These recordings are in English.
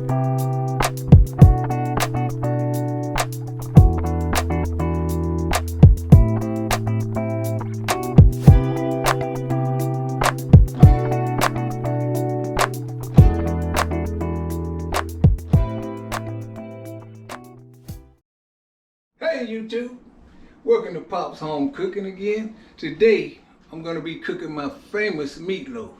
Hey YouTube, welcome to Pop's Home Cooking again. Today I'm going to be cooking my famous meatloaf,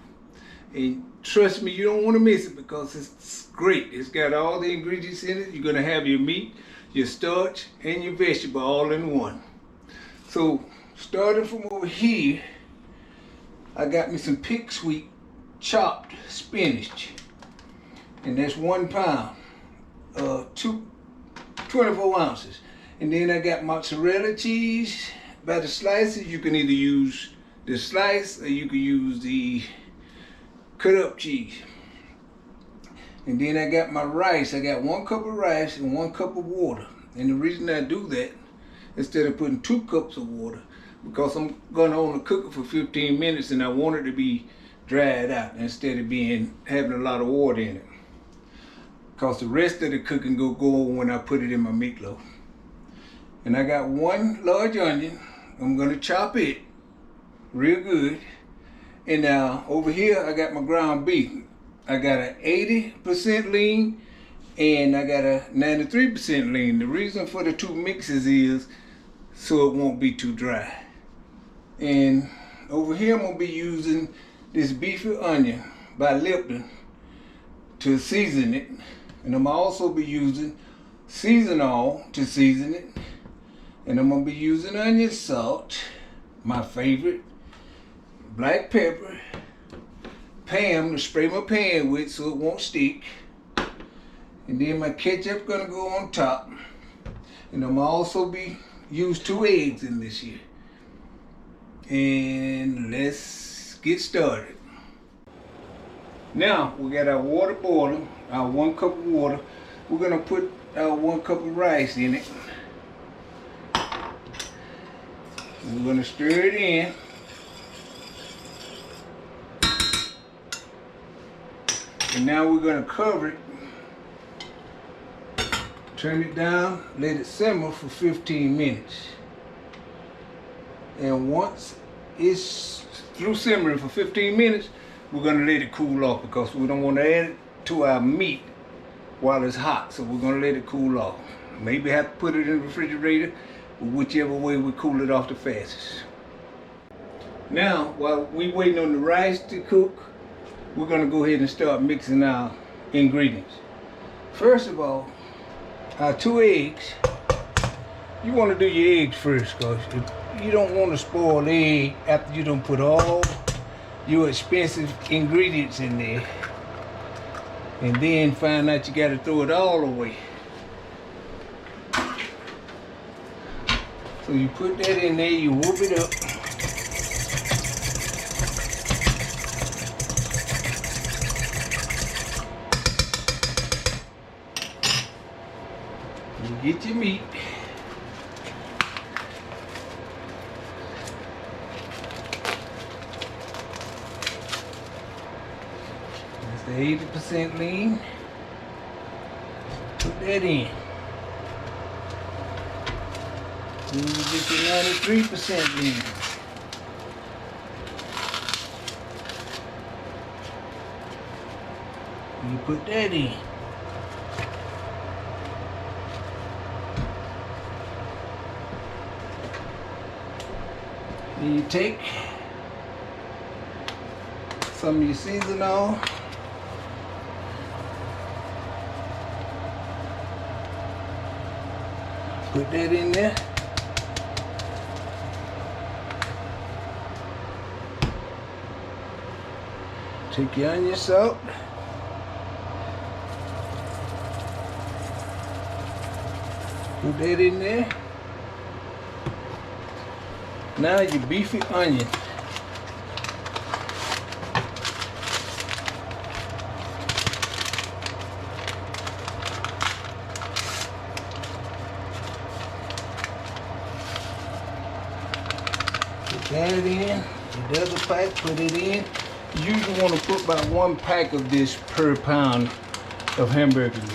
and trust me, you don't want to miss it because it's great. It's got all the ingredients in it. You're going to have your meat, your starch, and your vegetable all in one. So starting from over here, I got me some Pick Sweet chopped spinach, and that's 1 pound, 24 ounces. And then I got mozzarella cheese by the slices. You can either use the slice or you can use the cut up cheese. And then I got my rice. I got 1 cup of rice and 1 cup of water. And the reason I do that, instead of putting 2 cups of water, because I'm gonna only cook it for 15 minutes and I want it to be dried out instead of having a lot of water in it. Because the rest of the cooking go on when I put it in my meatloaf. And I got 1 large onion. I'm gonna chop it real good. And now over here I got my ground beef. I got an 80% lean and I got a 93% lean. The reason for the 2 mixes is so it won't be too dry. And over here I'm gonna be using this beefy onion by Lipton to season it. And I'm also be using season all to season it. And I'm gonna be using onion salt, my favorite, black pepper, Pam to spray my pan with so it won't stick. And then my ketchup gonna go on top. And I'm gonna also use 2 eggs in this here. And let's get started. Now we got our water boiling, our 1 cup of water. We're gonna put our 1 cup of rice in it. We're going to stir it in. And now we're going to cover it. Turn it down, let it simmer for 15 minutes. And once it's through simmering for 15 minutes, we're going to let it cool off because we don't want to add it to our meat while it's hot. So we're going to let it cool off. Maybe have to put it in the refrigerator, whichever way we cool it off the fastest. Now, while we waiting on the rice to cook, we're gonna go ahead and start mixing our ingredients. First of all, our 2 eggs. You wanna do your eggs first, because you don't want to spoil the egg after you done put all your expensive ingredients in there. And then find out you gotta throw it all away. So you put that in there, you whoop it up. You get your meat. That's the 80% lean. Put that in. Then you get your 93% lean. You put that in. Then you take some of your seasoning, put that in there. Take your onion salt. Put that in there. Now your beefy onion. Put that in. The other pack, put it in. You usually want to put about 1 pack of this per pound of hamburger meat.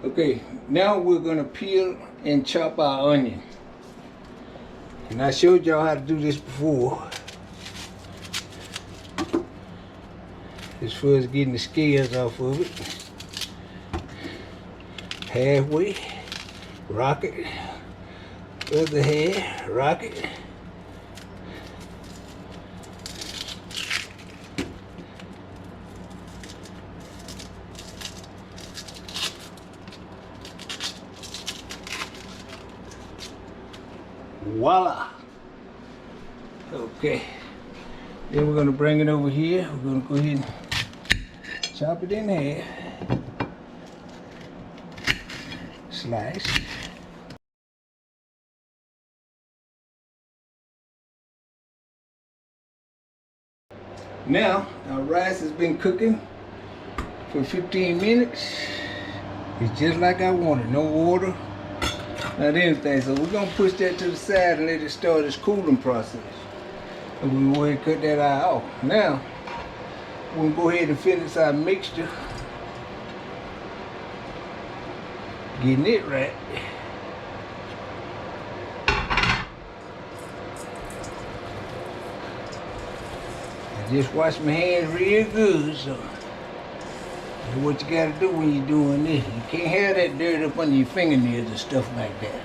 Okay, now we're gonna peel and chop our onion. And I showed y'all how to do this before. As far as getting the scales off of it. Halfway, rock it. Other half, rock it. Voila! Okay. Then we're gonna bring it over here. We're gonna go ahead and chop it in half. Slice. Now, our rice has been cooking for 15 minutes. It's just like I wanted, no water, not anything. So we're gonna push that to the side and let it start its cooling process. And we'll go ahead and cut that eye off. Now, we'll go ahead and finish our mixture. Getting it right. I just wash my hands real good, so that's what you gotta do when you're doing this. You can't have that dirt up under your fingernails and stuff like that.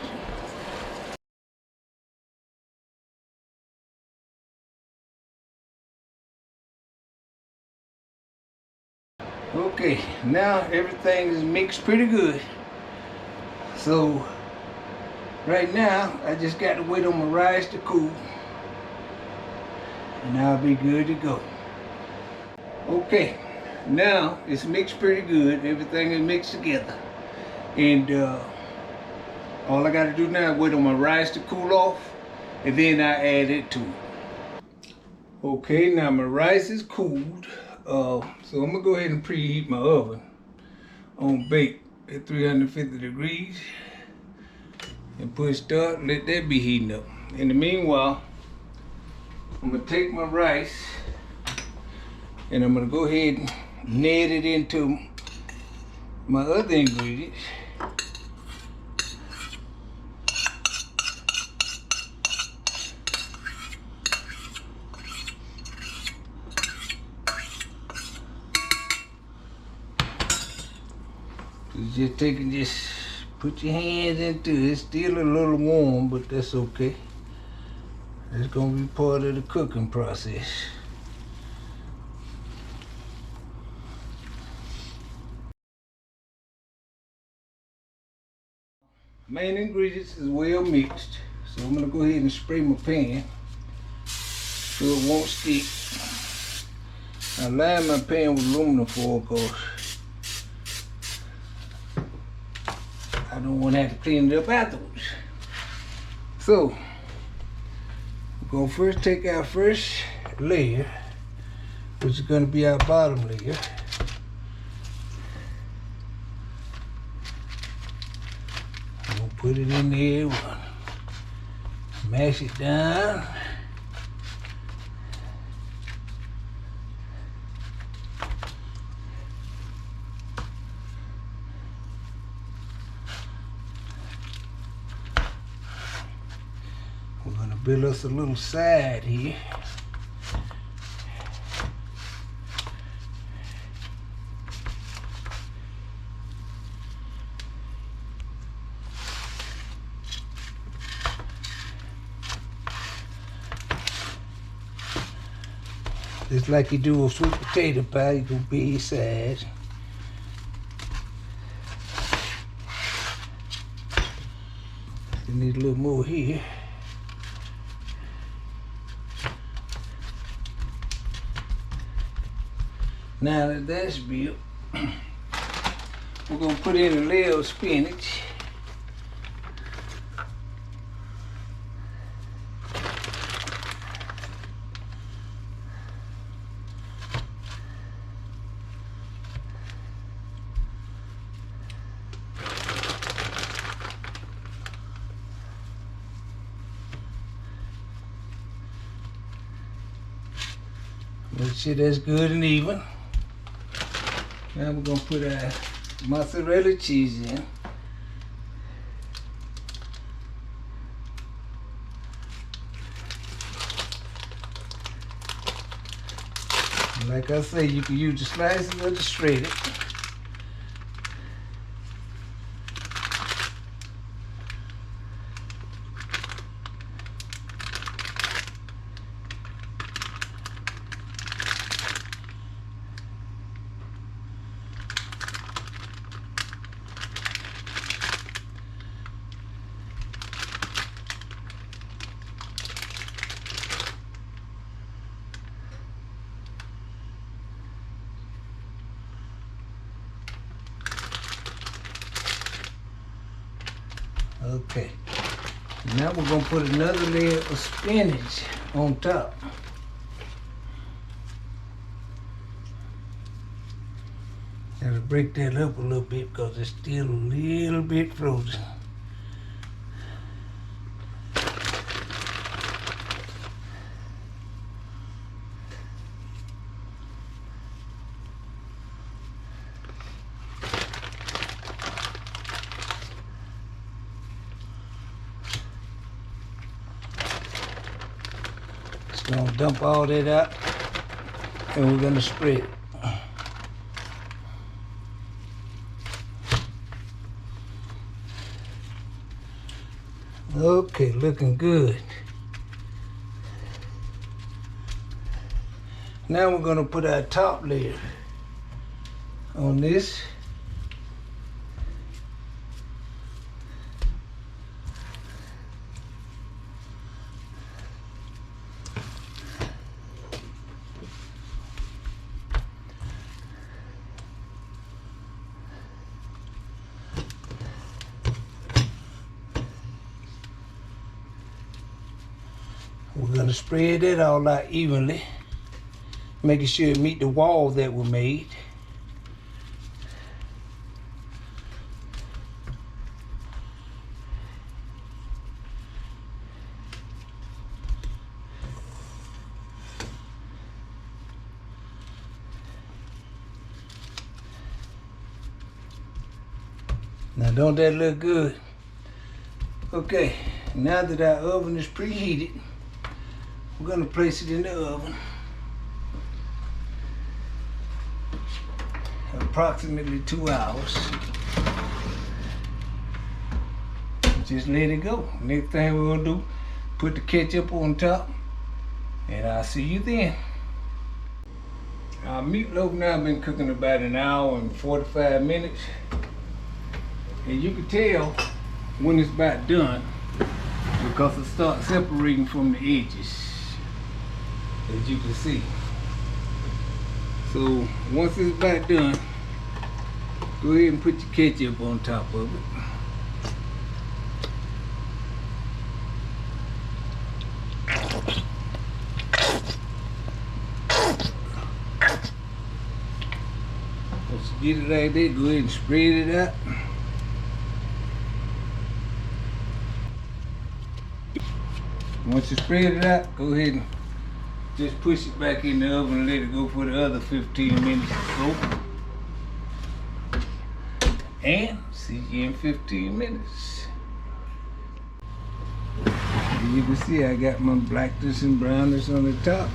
Okay, now everything is mixed pretty good. So right now, I just got to wait on my rice to cool. And I'll be good to go. Okay, now it's mixed pretty good. Everything is mixed together. And all I got to do now is wait on my rice to cool off. And then I add it to it. Okay, now my rice is cooled. So I'm gonna go ahead and preheat my oven on bake at 350 degrees and push start and let that be heating up. In the meanwhile, I'm gonna take my rice and I'm gonna go ahead and knead it into my other ingredients. Just take and just put your hands into it. It's still a little warm, but that's okay. It's gonna be part of the cooking process. Main ingredients is well mixed. So I'm gonna go ahead and spray my pan so it won't stick. I line my pan with aluminum foil because I don't want to have to clean it up afterwards. So, we're going to first take our first layer, which is going to be our bottom layer. I'm going to put it in there, we're going to mash it down. We're gonna build us a little side here. Just like you do a sweet potato pie, you can be side. You need a little more here. Now that that's built, we're gonna put in a layer of spinach. Make sure that's good and even. Now we're gonna put our mozzarella cheese in. And like I say, you can use the slices or the shredded. Okay, now we're gonna put another layer of spinach on top. Gotta break that up a little bit because it's still a little bit frozen. Gonna dump all that out and we're gonna spread it. Okay, looking good. Now we're gonna put our top layer on this. We're gonna spread it all out evenly, making sure it meet the walls that were made. Now don't that look good? Okay, now that our oven is preheated, we're gonna place it in the oven. Approximately 2 hours. Just let it go. Next thing we're gonna do, put the ketchup on top, and I'll see you then. Our meatloaf now been cooking about 1 hour and 45 minutes. And you can tell when it's about done because it starts separating from the edges, as you can see. So once it's about done, go ahead and put your ketchup on top of it. Once you get it like that, go ahead and spread it out. Once you spread it out, go ahead and just push it back in the oven and let it go for the other 15 minutes or so. And see you in 15 minutes. And you can see I got my blackness and brownness on the top,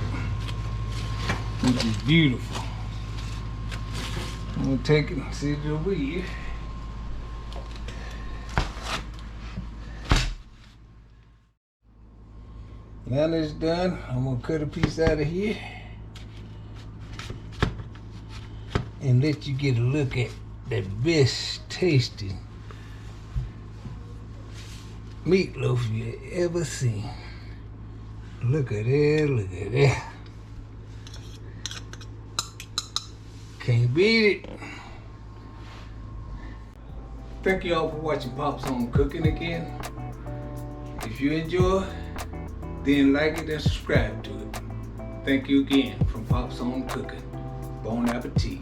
which is beautiful. I'm gonna take it and sit it over here. Now that it's done, I'm gonna cut a piece out of here and let you get a look at the best tasting meatloaf you ever seen. Look at that, look at that. Can't beat it. Thank you all for watching Pop's Home Cooking again. If you enjoy, then like it and subscribe to it. Thank you again from Pop's Home Cooking. Bon appetit.